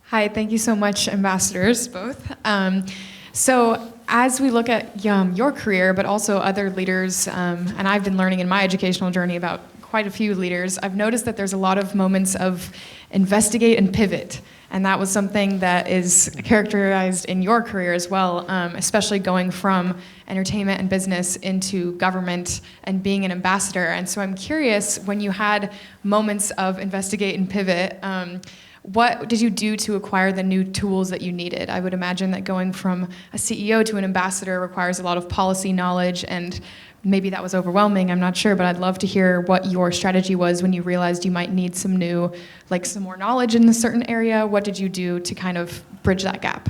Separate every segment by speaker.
Speaker 1: Hi, thank you so much, ambassadors, both. So as we look at your career, but also other leaders, and I've been learning in my educational journey about quite a few leaders, I've noticed that there's a lot of moments of investigate and pivot. And that was something that is characterized in your career as well, especially going from entertainment and business into government and being an ambassador. And so I'm curious, when you had moments of investigate and pivot, what did you do to acquire the new tools that you needed? I would imagine that going from a CEO to an ambassador requires a lot of policy knowledge, and maybe that was overwhelming, I'm not sure, but I'd love to hear what your strategy was when you realized you might need some more knowledge in a certain area. What did you do to kind of bridge that gap?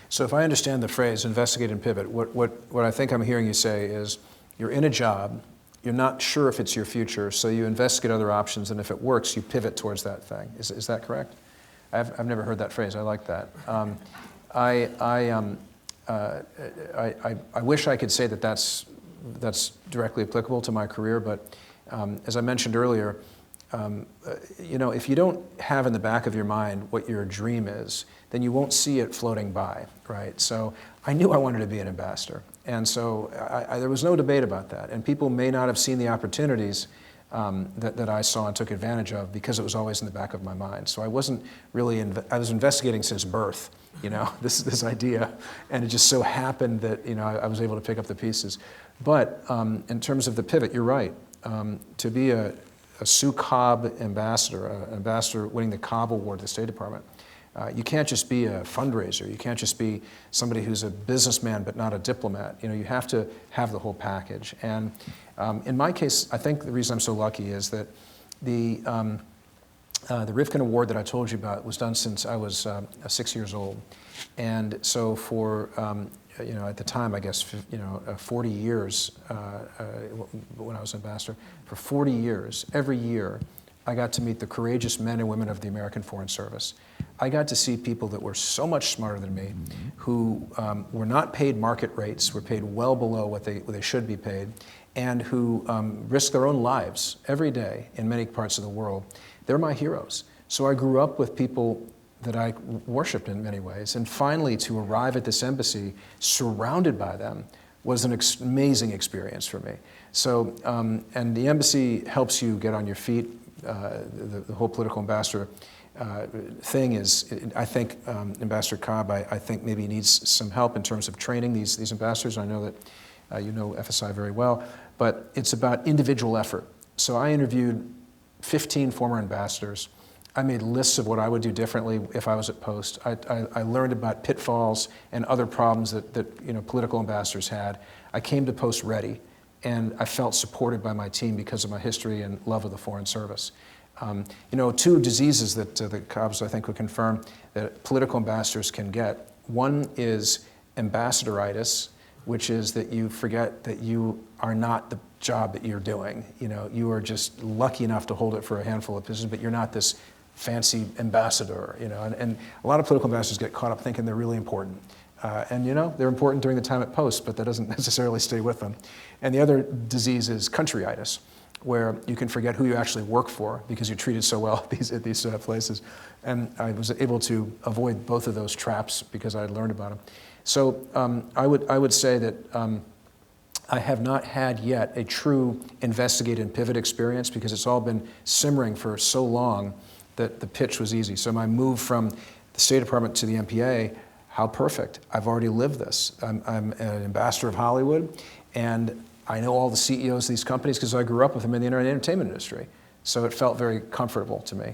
Speaker 2: So if I understand the phrase investigate and pivot, what I think I'm hearing you say is you're in a job, you're not sure if it's your future, so you investigate other options, and if it works, you pivot towards that thing. Is that correct? I've never heard that phrase. I like that. I wish I could say that that's directly applicable to my career, but as I mentioned earlier, if you don't have in the back of your mind what your dream is, then you won't see it floating by, right? So I knew I wanted to be an ambassador, and so there was no debate about that. And people may not have seen the opportunities that I saw and took advantage of because it was always in the back of my mind. So I wasn't really, I was investigating since birth, this idea, and it just so happened that, I was able to pick up the pieces. But in terms of the pivot, you're right. To be a Sue Cobb ambassador, an ambassador winning the Cobb Award at the State Department, you can't just be a fundraiser. You can't just be somebody who's a businessman but not a diplomat. You have to have the whole package. And in my case, I think the reason I'm so lucky is that the Rivkin Award that I told you about was done since I was 6 years old. And so for, at the time, I guess, 40 years when I was ambassador, for 40 years, every year, I got to meet the courageous men and women of the American Foreign Service. I got to see people that were so much smarter than me, who were not paid market rates, were paid well below what they should be paid, and who risk their own lives every day in many parts of the world. They're my heroes. So I grew up with people that I worshiped in many ways, and finally to arrive at this embassy surrounded by them was an amazing experience for me. So, and the embassy helps you get on your feet. The whole political ambassador thing is, I think Ambassador Cobb, I think maybe needs some help in terms of training these ambassadors. I know that you know FSI very well, but it's about individual effort. So I interviewed 15 former ambassadors. I made lists of what I would do differently if I was at post. I learned about pitfalls and other problems that political ambassadors had. I came to post ready, and I felt supported by my team because of my history and love of the Foreign Service. Two diseases that the Cobbs, I think, would confirm that political ambassadors can get. One is ambassadoritis, which is that you forget that you are not the job that you're doing. You are just lucky enough to hold it for a handful of positions, but you're not this fancy ambassador. And a lot of political ambassadors get caught up thinking they're really important. And they're important during the time at post, but that doesn't necessarily stay with them. And the other disease is countryitis, where you can forget who you actually work for because you're treated so well at these places. And I was able to avoid both of those traps because I had learned about them. So I would say that I have not had yet a true investigate and pivot experience because it's all been simmering for so long that the pitch was easy. So my move from the State Department to the MPA, how perfect. I've already lived this. I'm an ambassador of Hollywood, and I know all the CEOs of these companies because I grew up with them in the entertainment industry. So it felt very comfortable to me.